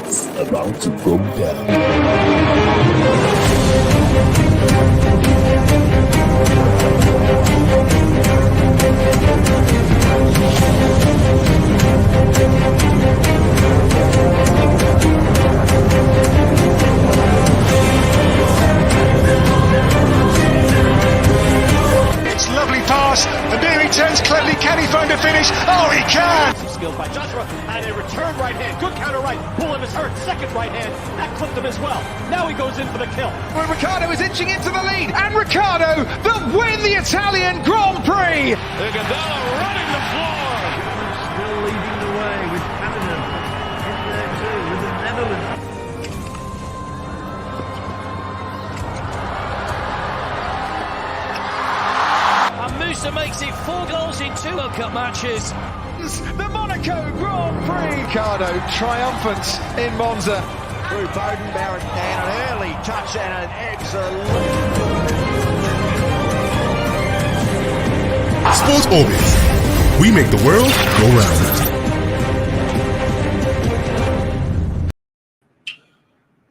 It's about to go down. It's lovely pass, and there he turns cleverly. Can he find a finish? Oh, he can! Skilled by Joshua, and a return right hand. Good counter right. Bullen is hurt. Second right hand. That clipped him as well. Now he goes in for the kill. Well, Ricciardo is inching into the lead, and Ricciardo that win the Italian Grand Prix! Gonzalo running the floor. Still leading the way with Canada in there too with the Netherlands. And Musa makes it 4 goals in 2 World Cup matches. The Monaco Grand Prix! Ricciardo triumphant in Monza. Through Bowden, Barrett, and an early touch and an excellent. Sports Orbit. We make the world go round.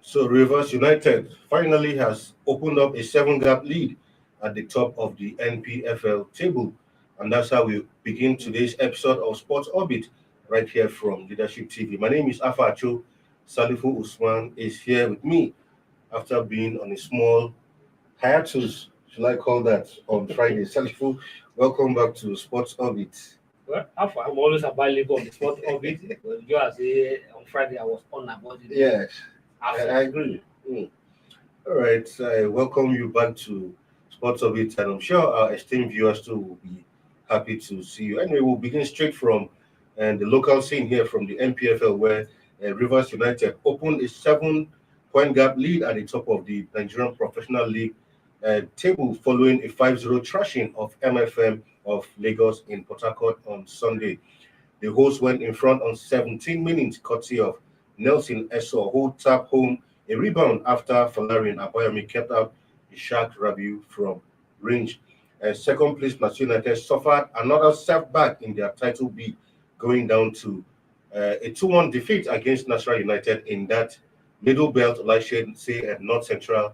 So Rivers United finally has opened up a 7-gap lead at the top of the NPFL table. And that's how we begin today's episode of Sports Orbit right here from Leadership TV. My name is Afacho. Salifu Usman is here with me after being on a small hiatus, should I call that, on Friday. Salifu, welcome back to Sports Orbit. Well, I'm always available on the Sport Orbit. But you are saying on Friday I was on about it. Yes, I agree. All right, I welcome you back to Sports Orbit, and I'm sure our esteemed viewers too will be happy to see you. Anyway, we'll begin straight from the local scene here from the NPFL, where Rivers United opened a 7-point gap lead at the top of the Nigerian Professional League table following a 5-0 thrashing of MFM of Lagos in Port Harcourt on Sunday. The hosts went in front on 17 minutes, courtesy of Nelson Eso, who tapped home a rebound after Falarian Abayomi kept out the Shark Rabiu from range. Second place Plateau United suffered another setback in their title bid, going down to a 2-1 defeat against National United in that middle belt, like say, at North Central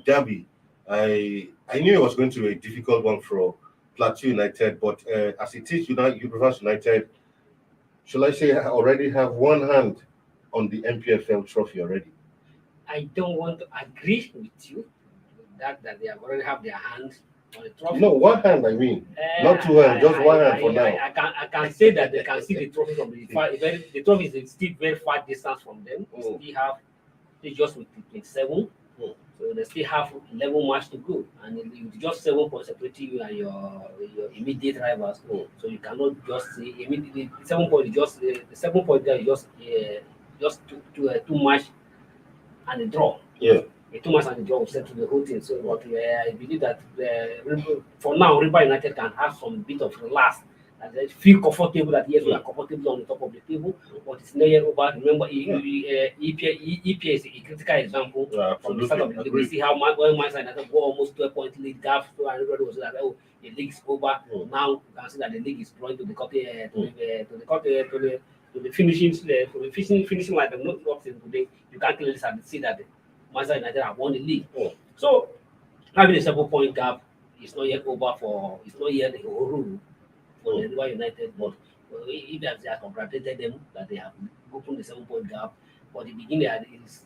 derby. I knew it was going to be a difficult one for Plateau United, but as it is, Rivers United, shall I say, already have one hand on the NPFL trophy already. I don't want to agree with you that they have already have their hands on the trophy. No, one hand, I mean. Not two hands, just one hand for now. I can say that they can see the trophy from the far. The trophy is still very far distance from them. They just with 27. So they still have 11 matches to go, and it's just 7 points separating you and your immediate rivals. So you cannot just say immediately 7 points. Just the 7 points there is just two match and a draw. Yeah. A 2 match and a draw will settle the whole thing. So but I believe that for now, River United can have some bit of relax. And they feel comfortable that yes, we are comfortable on the top of the table, but it's not yet over. Remember, EPA is a critical example from the start of the league. We see how when Manchester United go almost 12-point lead gap, so everybody was like, "Oh, the league's over." Now you can see that the league is drawing to the finishing line. Not today. You can't clearly see that Manchester United have won the league. So having a 7-point gap is not yet over for. It's not yet the whole rule for the River United, but if they have congratulated them that they have opened the 7-point gap, but the beginning is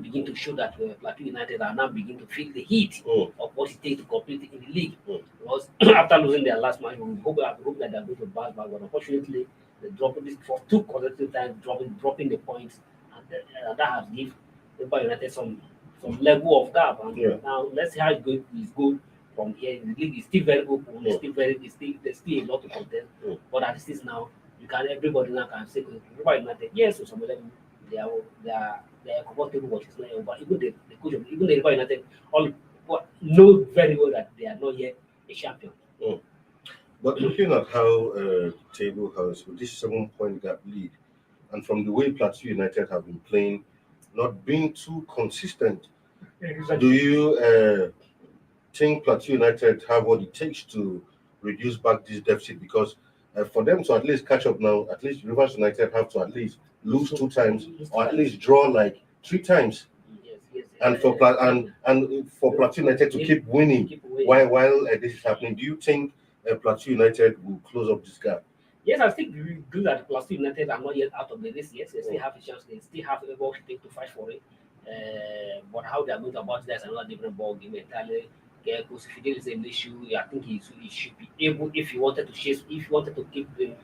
begin to show that Plateau United are now beginning to feel the heat of what it takes to compete in the league. Because after losing their last match, we hope that they're going to bounce back, but unfortunately, they dropped this for 2 consecutive times, dropping the points, and that has given River United some level of gap. And now let's see how it goes from here. The league is still very open. There's still a lot to contest. But as it is now, everybody now can say River United, yes, to some level they are comfortable, but it's not over. Even the coach of the River United all know very well that they are not yet a champion. But looking at how the table has with this 7-point gap lead, and from the way Plateau United have been playing, not being too consistent, do you think Plateau United have what it takes to reduce back this deficit? Because For them to at least catch up now, at least Rivers United have to at least lose 2 times or at least draw like 3 times. Yes. And for and for Plateau United to keep winning while this is happening, do you think Plateau United will close up this gap? Yes, I think we do that. Plateau United are not yet out of the race yet. They still have a chance. They still have a ball to fight for it. But how they are going about that is another different ball game entirely. Because if he did the same issue, I think he should be able, if he wanted to chase, if he wanted to keep to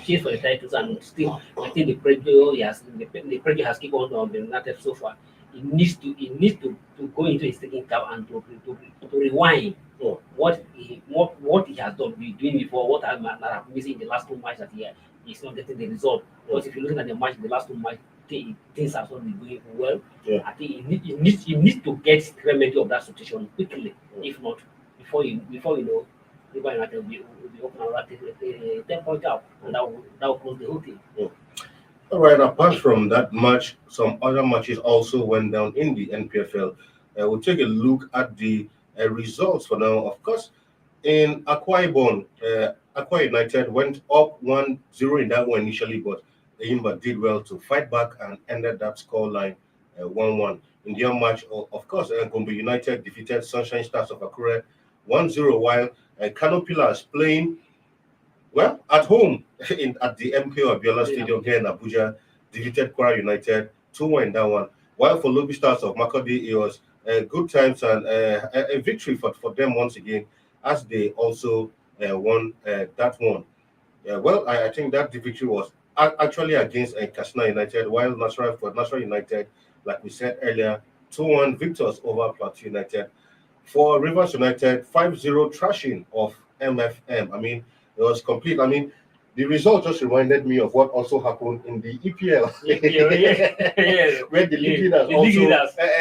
chase for the titles and still, I think the pressure has kept on the United so far. He needs to go into his taking cap and to rewind what he has been doing before, what I have missing in the last 2 matches that he's not getting the result. Because if you look at the match, the last 2 matches, things have not been going well. I think he needs to get remedy of that situation quickly. If not, before you know, River United will be open around 10-point gap, and that will close the whole thing. All right. Apart from that match, some other matches also went down in the NPFL. We'll take a look at the results for now. Of course, in Akwa Ibom, Akwa United went up 1-0 in that one initially, but Eyimba did well to fight back and ended that scoreline 1-1. In the other match, of course, Gombe United defeated Sunshine Stars of Akure 1-0, while Kano Pillars playing well at home at the MKO Abiola Stadium here in Abuja defeated Kwara United 2-1 in that one. While for Lobby Stars of Makurdi, it was good times and a victory for them once again, as they also won that one. Well, I think that the victory was actually against Katsina United, while Nasarawa United, like we said earlier, 2-1 victors over Plateau United. For Rivers United, 5-0 thrashing of MFM. I mean, it was complete. I mean, the result just reminded me of what also happened in the EPL, where the league leaders also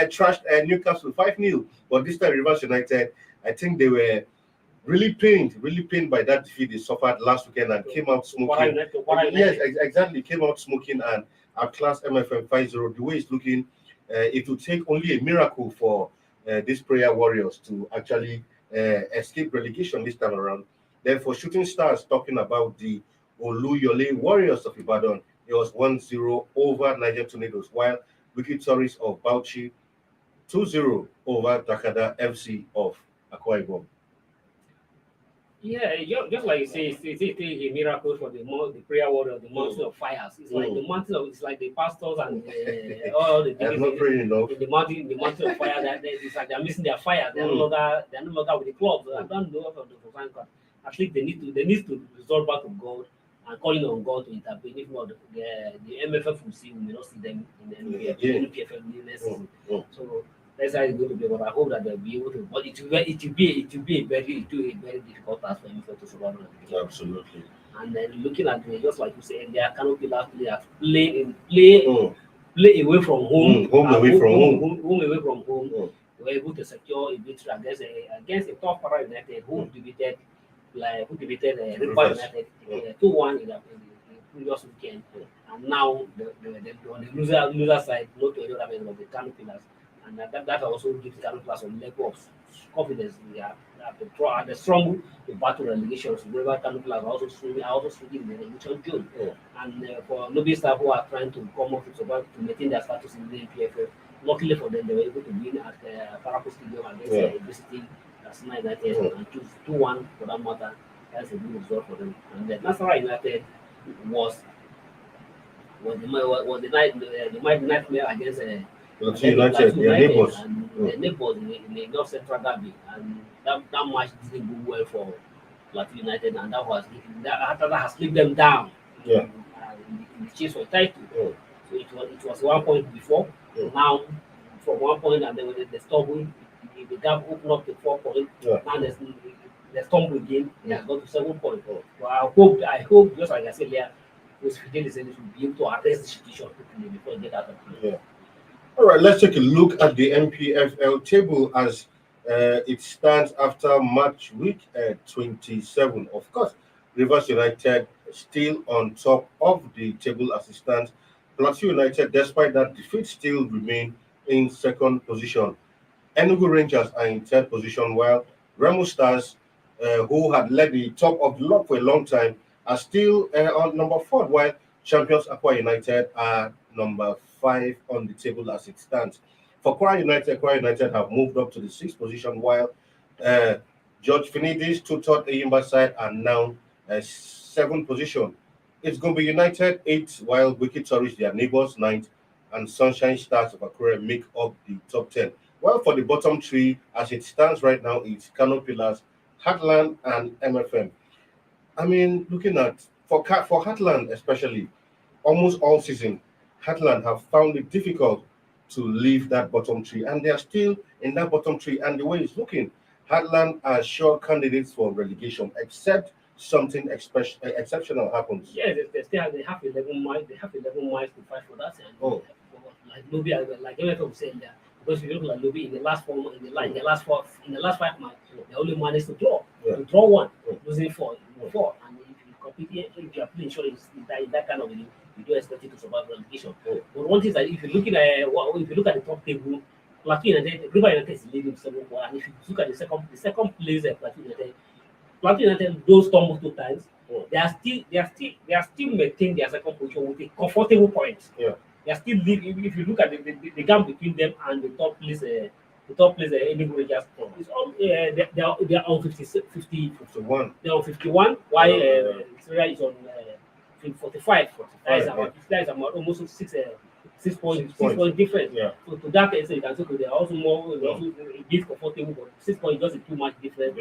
trashed Newcastle 5-0. But this time, Rivers United, I think they were really pained by that defeat they suffered last weekend and came out smoking. Yes, exactly. Came out smoking and outclassed MFM 5-0. The way it's looking, it will take only a miracle for these prayer warriors to actually escape relegation this time around. Then for Shooting Stars, talking about the Oluyole Warriors of Ibadan, it was 1-0 over Niger Tornadoes, while Wicked Tourists of Bauchi 2-0 over Takada FC of Akwa Ibom. Yeah, just like you say, it's a miracle for the prayer warrior, the mountain of fires. It's like the mountain of, it's like the pastors and all the I'm not praying enough. In the mountain of fire. It's like they're missing their fire. They're no longer with the clubs. I don't know from the fan. At least they need to resort back to God and calling on God to intervene. If not, the MFF will see, we may not see them in the NPFL next season. So that's how it's going to be. But I hope that they'll be able to. But it will be a very difficult task for MFF to survive. Absolutely. And then looking at the, just like you said, their canopy last players play away from home. Home away from home. They were able to secure a victory against a top Kwara United who defeated River United 2-1 in the previous weekend. And now on the loser side, not to any other member of the Kano Pillars. And that also gives Kano Pillars a level of confidence in the strong battle relegation. So River Kano Pillars are also swinging in the relegation zone. And for Lobby staff who are trying to come up to maintain their status in the NPFL, luckily for them, they were able to win at Parapo Stadium against visiting Katsina United and choose 2-1 for that matter. That's a good result for them. And then Nasarawa United was the nightmare against United, their neighbors. And their neighbors in the North Central Derby. And that match didn't go well for Plateau United, and that has slipped them down in the chase for title. So it was 1 point before. Now, from 1 point, and then the stumble, the gap opened up to 4 points. Now the stumble again, they have got to 7 points. So I hope, just like I said earlier, those Fidelis will be able to arrest the situation quickly before they get out of play. All right, let's take a look at the NPFL table as it stands after match week 27. Of course, Rivers United still on top of the table as it stands. Plateau United, despite that defeat, still remain in second position. Enugu Rangers are in third position, while Remo Stars, who had led the top of the lot for a long time, are still on number 4, while champions Aqua United are number 5 on the table as it stands. For Aqua United have moved up to the 6th position, while George Finidis, Tutot Eyimba side are now 7th position. It's going to be United 8th, while Wiki Tourist, their neighbors, 9th, and Sunshine Stars of Akure make up the top 10. Well, for the bottom 3, as it stands right now, it's Kano Pillars, Heartland, and MFM. I mean, looking at for Heartland especially, almost all season, Heartland have found it difficult to leave that bottom 3, and they are still in that bottom 3. And the way it's looking, Heartland are sure candidates for relegation, except something exceptional happens. Yeah, they have 11 miles. They have 11 miles to fight for that. And like Lobby, like MFL was saying there, because if you look at Lobby in the last 5 months, they only managed to draw one, losing four. And if you are playing sure in that kind of league, you don't expect it to survive relegation. But one thing is that if you look at the top table, Plateau United, River United is leading 7-1, and if you look at the second place at Plateau United, those stumble 2 times. They are still maintaining their second position with a comfortable point. Yeah. They are still leading. If you look at the gap between them and the top place, Enugu Rangers, it's all they are on 51. They're on 51, while Syria is on 45. That is about almost 6 points difference. Yeah. So to that extent, you can say they are also more a bit comfortable, but 6 points just too much difference.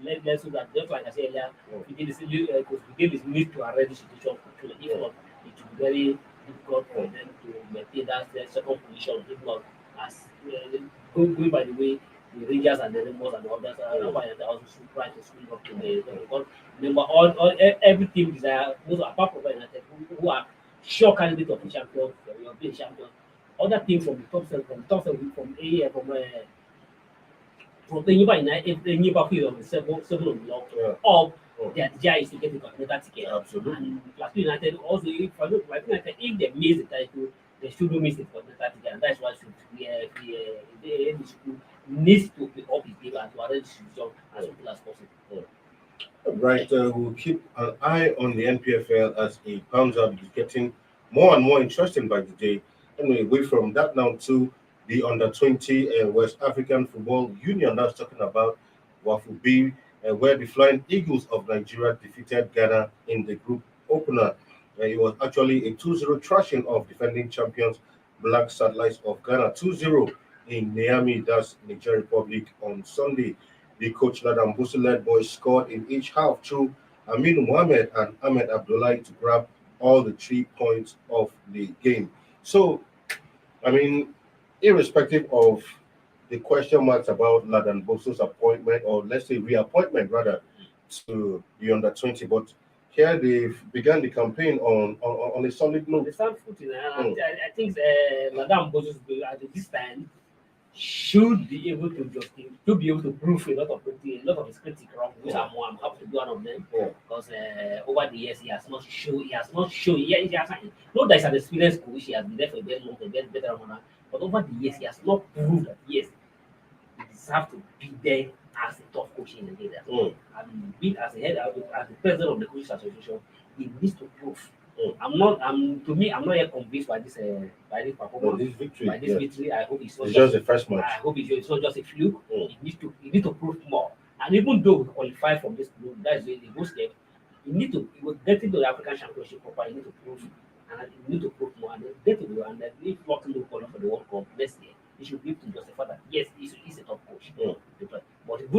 Let's do that. Just like I said earlier, we did need to arrange the situation. If not, it will be very difficult for them to maintain that second position. If not, as going by the way the Rangers and the Rainbows and the others are why they also trying to swing up to the because remember every team desire most apart from United who are sure candidates of the champion, European champion. Other teams from the top seven, from the Newcastle field on the seven on the log, their desire is to get the continental ticket. Absolutely. And Plateau United also, if they miss the title, they shouldn't miss the continental ticket, and that's why the school needs to pick up his game and to arrange his job as soon as possible. Right, we'll keep an eye on the NPFL as it comes up. It's getting more and more interesting by the day. Anyway, away from that now to the under-20 West African Football Union. That's talking about Wafu B, where the Flying Eagles of Nigeria defeated Ghana in the group opener. It was actually a 2-0 thrashing of defending champions Black Satellites of Ghana, 2-0 in Niamey, that's Niger Republic, on Sunday. The coach Ladam Busu-led boys scored in each half through Aminu Mohamed and Ahmed Abdullahi to grab all the 3 points of the game. So, I mean, irrespective of the question marks about Ladan Bosu's appointment, or let's say reappointment rather, to the under-20, but here they've begun the campaign on a solid note. The sound footing, I think Madame Bosus at this time should be able to prove a lot of his critics wrong, which I'm happy to be one of them. Because over the years he has not shown. Not that he's an experienced coach, he has been there for a very long time, very better owner. But over the years he has not proved that yes, he deserves to be there as a top coach in Nigeria. And being as the president of the coaches association, he needs to prove. I'm not yet convinced by this performance. By this victory. I hope it's not just the first match. I hope it's not just a fluke. He needs to prove more. And even though we qualify from this group, that is the good step. You need to get into the African Championship proper. You need to prove, and you need to prove more. And get to the and then if Flock will call for the World Cup next year, he should be able to justify that yes, he's a top coach. But it's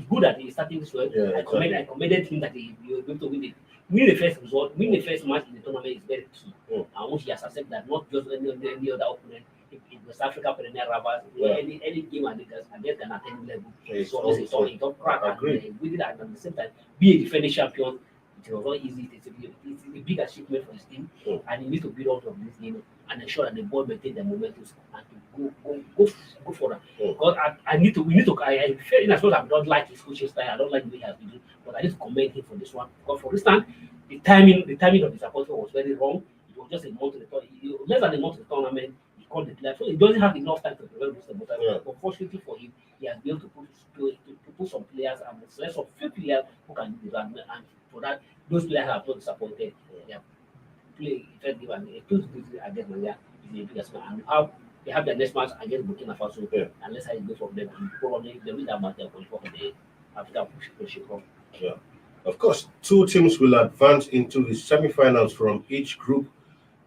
good that he's starting this way. I commended him that he was going to win the first result, win the first match in the tournament is very key. And once he has accepted that, not just any other opponent, in West Africa, Premier Rabbas, any game against an attending level. So he don't crack and with it, and at the same time, be a defending champion. It was not easy. It's a big achievement for his team, and he needs to build out of this game and ensure that the ball maintain the momentum and to go for that. Because we need to. I feel as well. I don't like his coaching style. I don't like the way he has been doing, but I need to commend him for this one. Because for instance, the timing of his appointment was very wrong. It was just a month to the tournament. Less than a month to the tournament, he called the player, so he doesn't have enough time to prepare this. But unfortunately for him, he has been able to put some players and select some few players who can do that. And for that, those players are not disappointed. They have played effective and a close victory against Nigeria is the biggest match. And how they have their next match against Burkina Faso, and let's say it goes from them, and probably they win that match for the African Championship. Yeah. Of course, two teams will advance into the semi-finals from each group,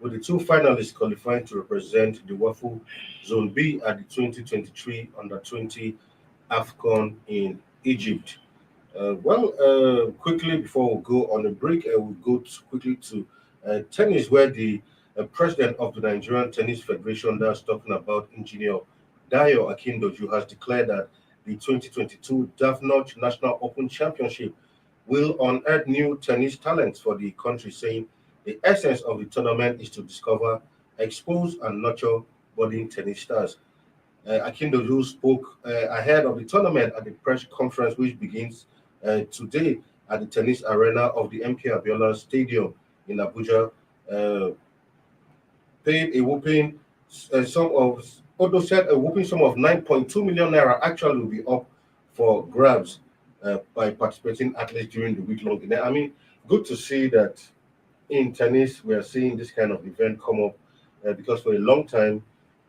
with the two finalists qualifying to represent the WAFU Zone B at the 2023 Under-20 AFCON in Egypt. Quickly before we go on a break, we'll go quickly to tennis, where the president of the Nigerian Tennis Federation, that's talking about Engineer Dayo Akindoju, has declared that the 2022 Daphne National Open Championship will unearth new tennis talents for the country, saying the essence of the tournament is to discover, expose, and nurture budding tennis stars. Akindoju spoke ahead of the tournament at the press conference, which begins today at the tennis arena of the NPFL Stadium in Abuja. Paid a whooping sum of, although said a whooping sum of 9.2 million naira actually will be up for grabs by participating athletes during the week-long event. I mean, good to see that in tennis we are seeing this kind of event come up because for a long time,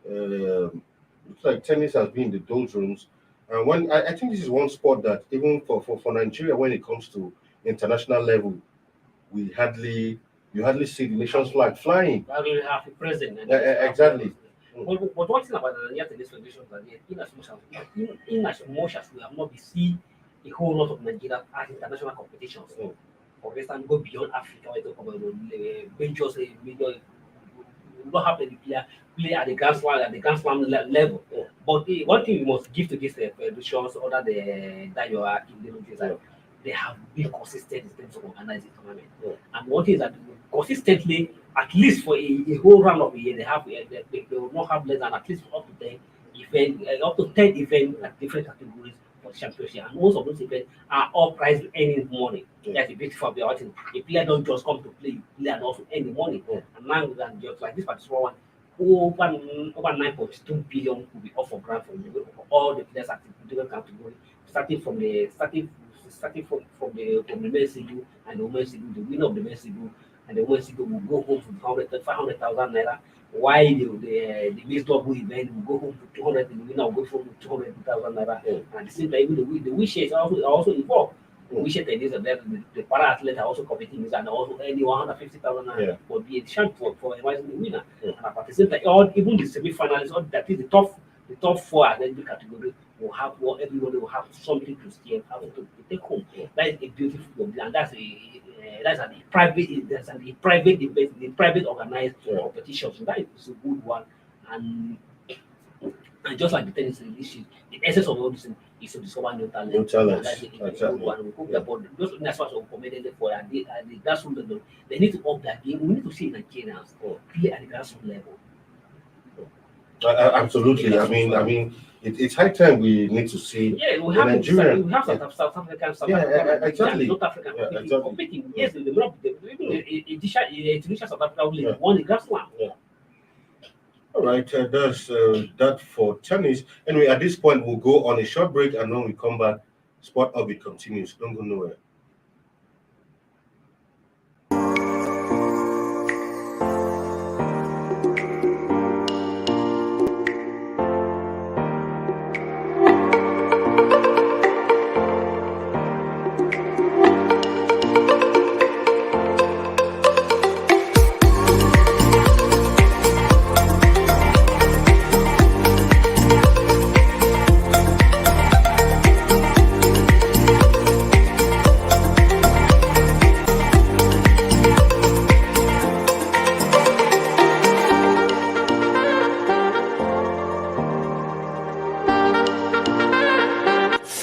looks like tennis has been in the doldrums. And when I think this is one sport that even for Nigeria, when it comes to international level, you hardly see the nation's flag flying. I really have a president. Exactly. But one thing about the Nigerian Tennis Federation is that in as much as we have not been seeing a whole lot of Nigeria at international competitions, for instance, go beyond Africa, we talk about major. We don't have any play at the Grand Slam level. But one thing we must give to these federations, other than that you are in the is that they have been consistent in terms of organizing tournament. And one thing is that consistently, at least for a whole round of a year, they will not have less than at least up to 10 events at different categories for the championship. And most of those events are all prize earning money. That's the beautiful about it. A player don't just come to play, play and also earn the money. And now than just like this particular one, over 9.2 billion will be off for grant for all the players at different categories, starting from the men's single and the women's single. The winner of the men's single and the women's single will go home to 500,000 naira, while the mixed double event will go home to 200. The winner will go home to 200,000 naira. And at the same time, even the wish shares are also involved. The wish share tennis, the para athletes are also competing with, and also any 150,000 naira will be a chance for advising the winner. And at the same time, even the semi-finalists, that is the top four at every category will have everybody will have something to steer out to take home. That is a beautiful thing, and that's a private event, the private organized competition. So that is a good one. And just like the tennis issue, the essence of all this is to discover new talent. That's a good one. We hope that those that's what we commended for, and the grassroots level, they need to up that game. We need to see Nigerians play at the grassroots level. Absolutely. I mean, it's high time we need to see. Yeah, we have Nigerian. We have South African, exactly. North African competing. Yes, they will not. Even South Africa will won the Grand Slam. All right, that's that for tennis. Anyway, at this point, we'll go on a short break, and when we come back, Sport Orbit continues. Don't go nowhere.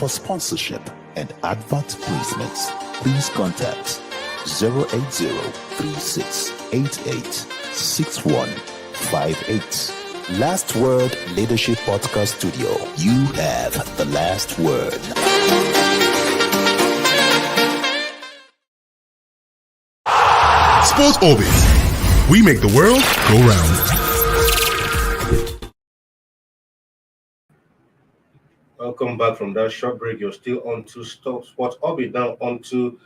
For sponsorship and advert placements, please contact 080-3688-6158. Last Word Leadership Podcast Studio. You have the last word. Sports Orbit. We make the world go round. Welcome back from that short break. You're still on to Sports Orbit, now on to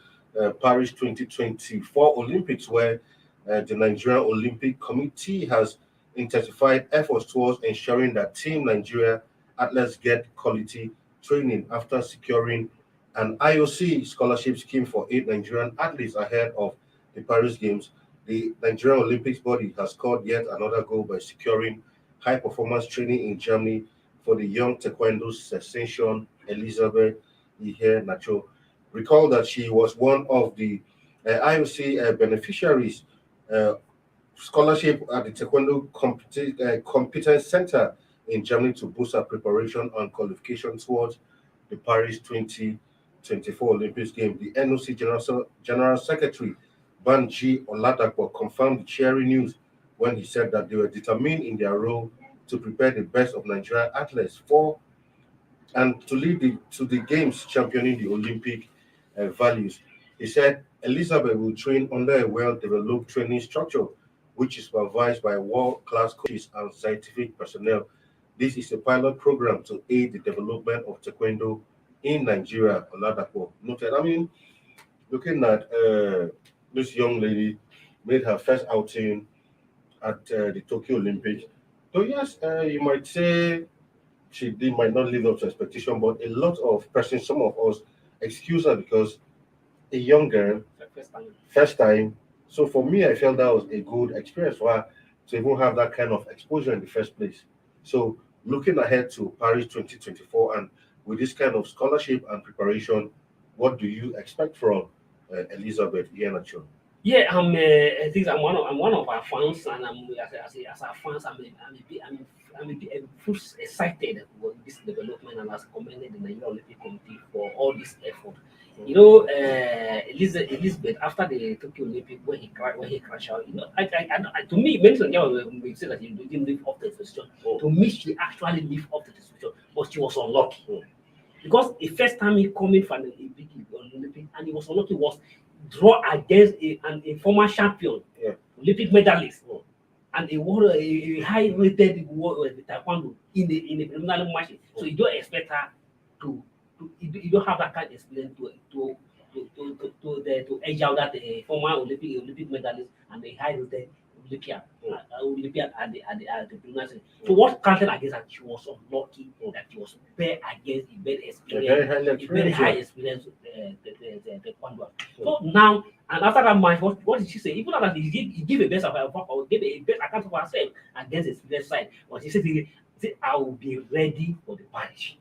Paris 2024 Olympics, where the Nigerian Olympic Committee has intensified efforts towards ensuring that Team Nigeria athletes get quality training after securing an IOC scholarship scheme for 8 Nigerian athletes ahead of the Paris Games. The Nigerian Olympics body has scored yet another goal by securing high-performance training in Germany for the young taekwondo sensation Elizabeth Ihe Nacho. Recall that she was one of the IOC beneficiaries scholarship at the Taekwondo Competence Center in Germany to boost her preparation and qualification towards the Paris 2024 Olympics Games. The NOC General Secretary Banji Oladapo confirmed the cheering news when he said that they were determined in their role to prepare the best of Nigerian athletes for and to lead to the games championing the Olympic values. He said Elizabeth will train under a well-developed training structure, which is supervised by world-class coaches and scientific personnel. This is a pilot program to aid the development of taekwondo in Nigeria. Oladapo noted. I mean, looking at this young lady made her first outing at the Tokyo Olympics. So yes, you might say might not live up to expectation, but a lot of persons, some of us, excuse her because a young girl, first time. So for me, I felt that was a good experience for her to even have that kind of exposure in the first place. So looking ahead to Paris 2024 and with this kind of scholarship and preparation, what do you expect from Elizabeth Iheanacho? Yeah, I think I'm one of our fans, and as our fans, I'm a bit excited about this development, and has commended the Nigerian Olympic Committee for all this effort. You know, Elizabeth, after the Tokyo Olympic, when he crashed out, you know, to me, many will say that he didn't live up to the situation. To me, she actually lived up to the situation, but she was unlucky because the first time he coming from the Olympic, and he was unlucky, was draw against a former champion, Olympic medalist, and a high-rated taekwondo in the preliminary match. So you don't expect her to you don't have that kind of experience to edge out that former Olympic medalist and the high-rated Olympian at the preliminary. So what counted against her? She was unlucky that she was paired against a very high experience taekwondo. So now, and after that match, what did she say? Even after he gave a best of her, or gave a best account of herself against the experience side, but she said, I will be ready for the Paris.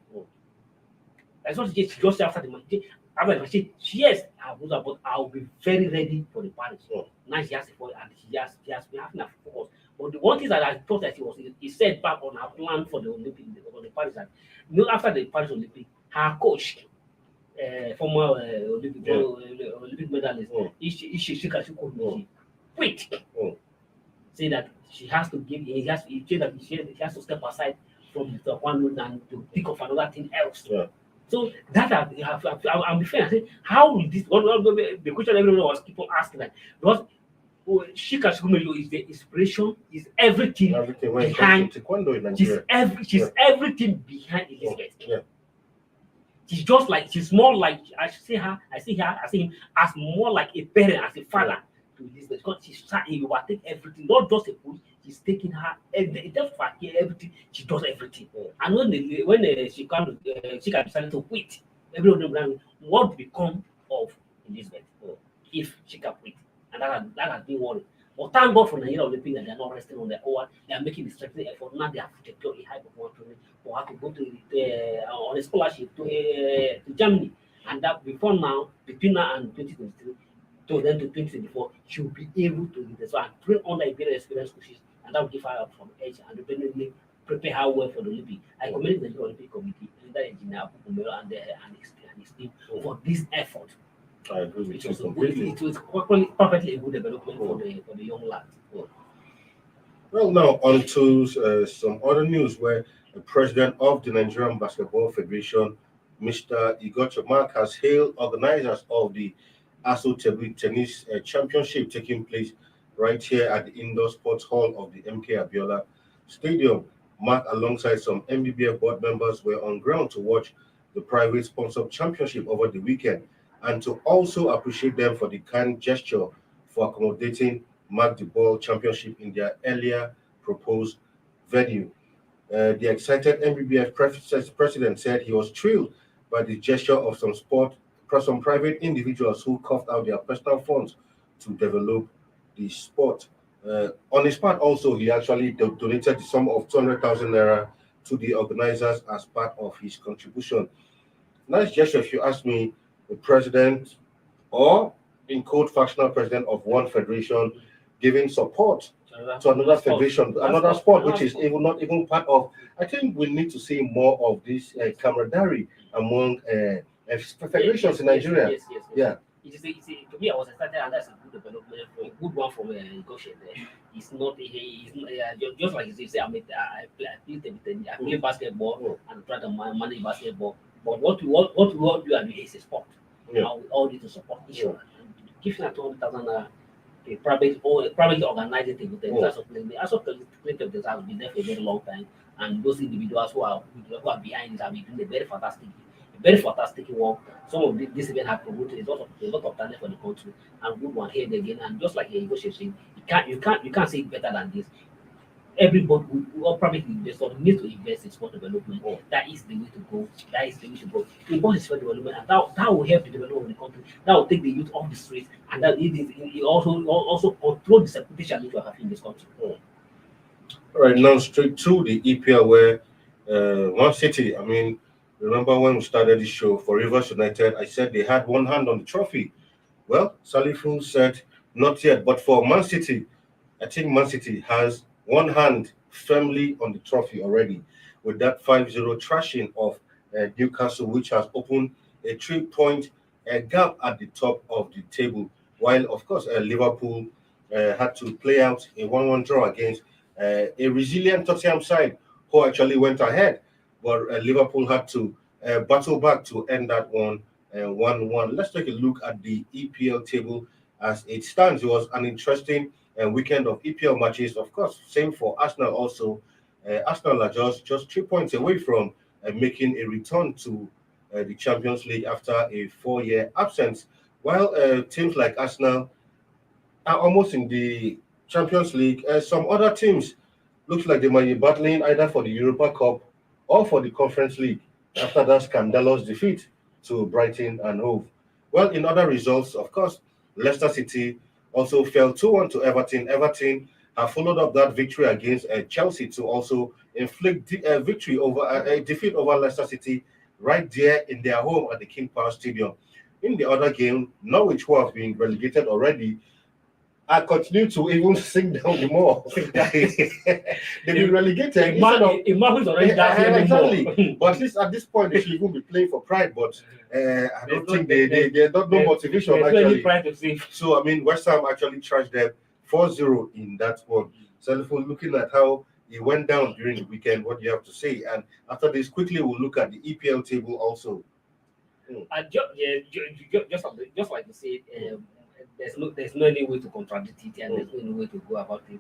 That's what she just said after the match. After the match, yes, but I will be very ready for the Paris. Now she has and she has been having a focus. But the one thing that I thought that he said back on her plan for the Olympic, for the Paris, that after the Paris Olympic, her coach, former Olympic medalist, she quit. Say that she has to give. He has to step aside from the one and to pick up another thing else. So that I'm fair. I say, how will this? The question everyone was keep on asking that because Shika Shukumeyo is the inspiration, is everything behind taekwondo in Nigeria. She's everything behind Elizabeth. She's just like she's more like I see him as more like a parent, as a father to Elizabeth because he overtake everything, not just a food. He's taking her everything. She does everything. And when she decided to quit, everyone what become of Elizabeth if she can quit, and that has been worried. But thank God for Nigeria Olympics that they are not resting on their own. They are making the strengthening effort. Now they have to secure a high performance training for her to go to on a scholarship to Germany, and that before now between now and 2023. So then to 2024, she will be able to do this. So and train under a very experienced coaches, and that will give her from edge and definitely prepare her well for the Olympic. I commend the Olympic Committee, that engineer Pukumero and his team for this effort. I agree with you completely. It was perfectly a good development for the young lad. Well, now on to some other news where the president of the Nigerian Basketball Federation, Mr. Igor Chomak, has hailed organizers of the ASO Table Tennis Championship taking place right here at the Indoor Sports Hall of the MK Abiola Stadium. Mark, alongside some MBBF board members, were on ground to watch the private sponsored championship over the weekend. and to also appreciate them for the kind gesture for accommodating Mark the Ball Championship in their earlier proposed venue. The excited MBBF president said he was thrilled by the gesture of some private individuals who coughed out their personal funds to develop the sport. On his part, also, he actually donated the sum of 200,000 naira to the organizers as part of his contribution. Nice gesture, if you ask me, the president or in code fractional president of one federation giving support to another federation, another sport, which is even not even part of. I think we need to see more of this camaraderie among federations in Nigeria. Yes. Yeah. To me, I was excited, and that's a good development, a good one from Goshen. It's not, just like you say, I play basketball and try to manage basketball. But what you are doing is a sport. Yeah. Now we all need to support each other. Giving a 200,000 a private organized table tennis as of playing tennis has been there for a very long time, and those individuals who are behind it have been doing a very fantastic work. Some of this event have promoted a lot of talent for the country, and good one here again. And just like Igo saying, you can't say it better than this. Everybody, all private investors need to invest in sport development. That is the way to go. Invest in sport development, and that will help the development of the country. That will take the youth off the streets, and that it also control the security challenge we are having in this country. All right, now straight to the EPL, where one city. I mean, remember when we started the show for Rivers United? I said they had one hand on the trophy. Well, Salifu said not yet, but for Man City, I think Man City has one hand firmly on the trophy already with that 5-0 thrashing of Newcastle, which has opened a 3-point gap at the top of the table. While, of course, Liverpool had to play out a 1-1 draw against a resilient Tottenham side who actually went ahead. But Liverpool had to battle back to end that one 1-1. Let's take a look at the EPL table as it stands. It was an interesting weekend of EPL matches. Of course, same for Arsenal also. Arsenal are just 3 points away from making a return to the Champions League after a 4-year absence. While teams like Arsenal are almost in the Champions League, some other teams looks like they might be battling either for the Europa Cup or for the Conference League after that scandalous defeat to Brighton and Hove. Well, in other results, of course, Leicester City also fell 2-1 to Everton. Everton have followed up that victory against Chelsea to also inflict a victory over a defeat over Leicester City right there in their home at the King Power Stadium. In the other game, Norwich, who have been relegated already, I continue to even sing down the more. They've been relegated. Imagine already that exactly. But at least at this point, they should even be playing for pride. But I don't think they don't know motivation actually. So I mean, West Ham actually trashed them 4-0 in that one. So looking at how it went down during the weekend, what do you have to say? And after this, quickly we'll look at the EPL table also. And just like you said. There's no any way to contradict it, and there's no any way to go about it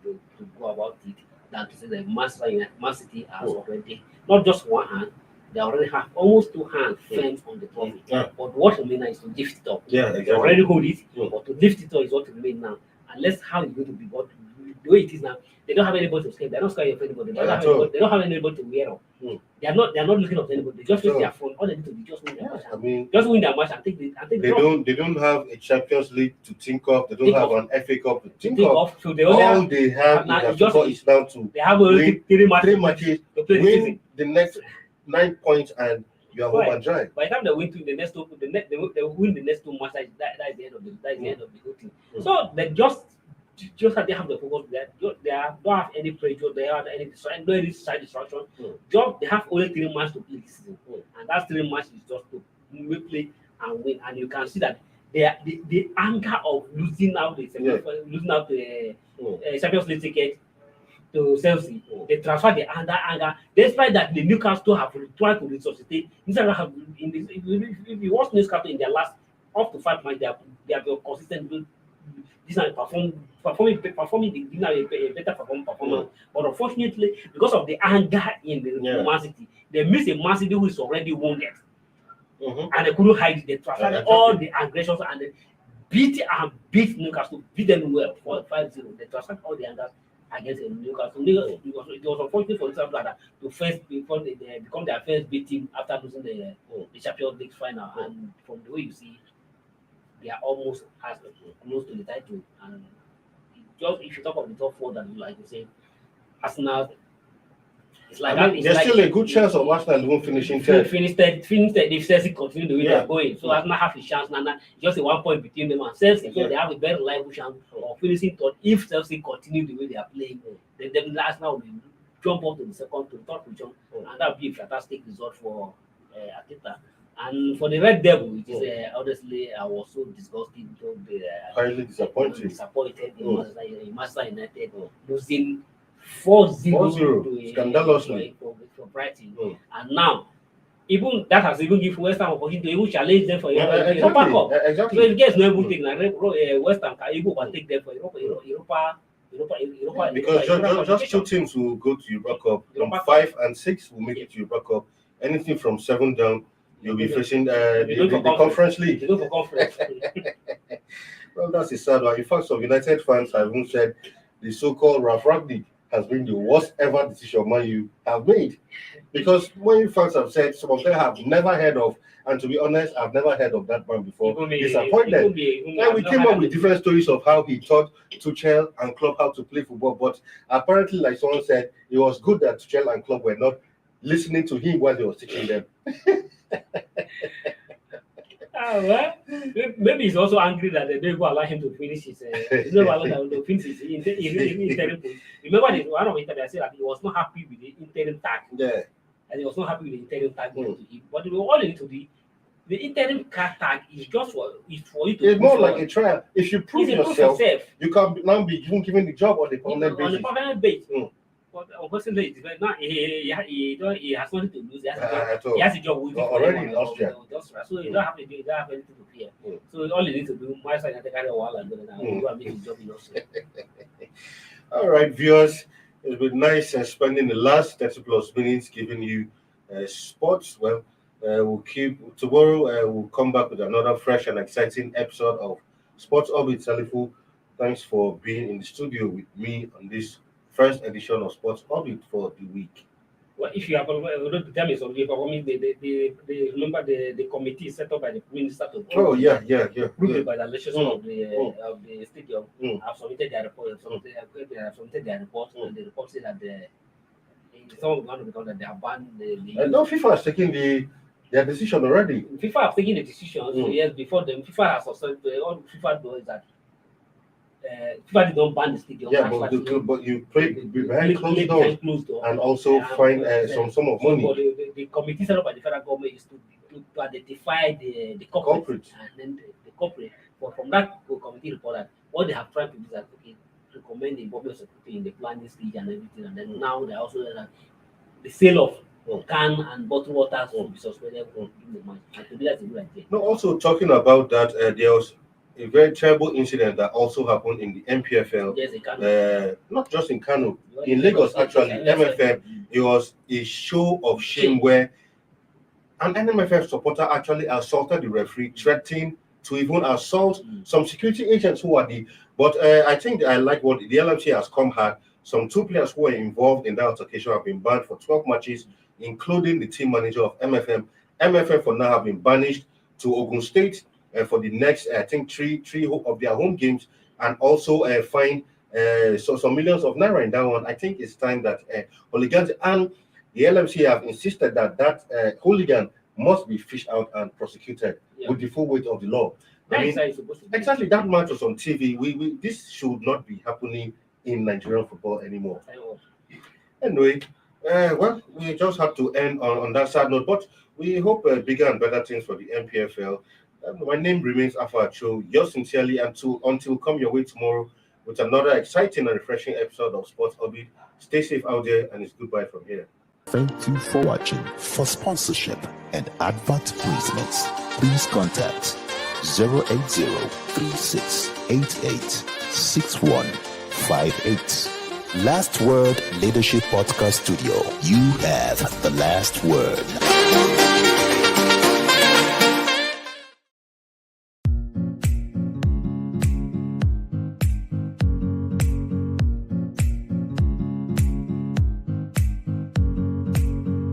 than to say that Man City has already not just one hand, they already have almost two hands firm on the trophy. But what remains is to lift it up. Exactly. They already hold it, but to lift it up is what remains now. Unless how it's going to be, but the way it is now, they don't have anybody to escape. They're not scared of anybody. They don't have anybody to wear up. They're not looking up to anybody. They just use their phone. All they need to do is just win their match. I mean, just win their match and take they don't have a Champions League to think of. They don't have an FA Cup to think of. So they only all they have is down to they have only three matches to play win the next 9 points and you are home and dry. By the time they win the next two, they win the next two matches. That is the end of the whole thing. So they just that they have the focus there. They don't have any pressure. They have any side distraction. Just they have only 3 matches to play this season, and that 3 matches is just to play and win. And you can see that the anger of losing out the Champions League ticket to Chelsea, they transfer the anger. Despite that, the Newcastle have tried to resuscitate. If you watch Newcastle in their last up to 5 matches, they have been consistent. This is performing a better performance. But unfortunately, because of the anger in the Man City, they miss a Man City who is already wounded. and they couldn't hide it. They transferred all the aggressions and they beat Newcastle, beat them well 5-0. They transferred all the angers against Newcastle. It was unfortunate for Newcastle that before they become their first beat team after losing the Champions League final. And from the way you see, they are almost as close to the title. And just if you talk of the top four, that like you say, Arsenal. It's like there's still a good chance of Arsenal won't finish in third. Finish third. If Chelsea continue the way they're going, so Arsenal have a chance now. Just a 1 point between them and Chelsea, so they have a very reliable chance of finishing third. If Chelsea continue the way they are playing, then Arsenal will jump up to the second to the third position, and that would be a fantastic result for Arteta. And for the Red Devil, which is honestly, I was so disgusted. Highly disappointed in Manchester United losing 4-0 scandalously for Brighton. And now, even that has even given West Ham opportunity to even challenge them for Europa Cup. Exactly. So if guys know everything, West Ham can even overtake them for Europa. Because just 2 teams will go to Europa Cup. From 5 and 6 will make it to Europa Cup. Anything from 7 down, you'll be facing the Conference League. You go for conference. Well, that's a sad one. In fact, some United fans have even said the so-called Ralph Ragnick has been the worst ever decision Man U have made. Because Man U fans have said some of them have never heard of, and to be honest, I've never heard of that man before. Disappointed. And we came up with different stories of how he taught Tuchel and Klopp how to play football, but apparently, like someone said, it was good that Tuchel and Klopp were not listening to him while he was teaching them. Well, maybe he's also angry that they don't allow him to finish his. Remember, one of the interviews I said that he was not happy with the interim tag. Yeah. And he was not happy with the interim tag given to him. But all into the interim tag is just for you to. It's more like a trial. If you prove yourself, you can now be given the job on the permanent basis. On the permanent basis. But unfortunately, now he has nothing to lose. He has a job with already in Austria. So he don't have anything to fear. So all he needs to do, my side, to carry a while and go and make his job in Austria. All right, viewers, it's been nice spending the last 30 plus minutes giving you sports. Well, we'll keep tomorrow. We'll come back with another fresh and exciting episode of Sports Orbit. Salifu, thanks for being in the studio with me on this first edition of Sports Orbit for the week. Well, if you have already tell me something, remember the committee set up by the minister to approved by the legislation of the stadium. Have submitted their report. And the report said that some of the one because that they have banned no, FIFA has taken their decision already. FIFA have taken the decision. So yes, before them, FIFA has suspended. All FIFA does is that. FIFA don't ban the stadium. Yeah, but you play behind closed doors and also find some sum of money. But the committee set up by the federal government is to identify the corporate and then the corporate. But from that committee report, that what they have tried to do is that recommend the involvement of security in the planning stage and everything, and then now they also the sale of can and bottled water will be suspended from the match. And to do that is a good idea. No, also talking about that, there was a very terrible incident that also happened in the NPFL. Yes, in Kano. Not just in Kano, in Lagos actually. MFF. It was a show of shame where an NMFF supporter actually assaulted the referee, threatening to even assault some security agents who are But I think I like what the LMC has come hard. Some 2 players who were involved in that altercation have been banned for 12 matches, including the team manager of MFM. MFM for now have been banished to Ogun State for the next, I think, three of their home games, and also find some millions of naira in that one. I think it's time that hooligans and the LMC have insisted that hooligan must be fished out and prosecuted with the full weight of the law. Exactly, that match was on TV. This should not be happening in Nigerian football anymore. Anyway, well, we just have to end on that sad note, but we hope bigger and better things for the NPFL. My name remains Afa Acho. Yours sincerely, until we come your way tomorrow with another exciting and refreshing episode of Sports Orbit. Stay safe out there, and it's goodbye from here. Thank you for watching. For sponsorship and advert placements, please contact 080-3688-6158. Last Word Leadership Podcast Studio. You have the last word.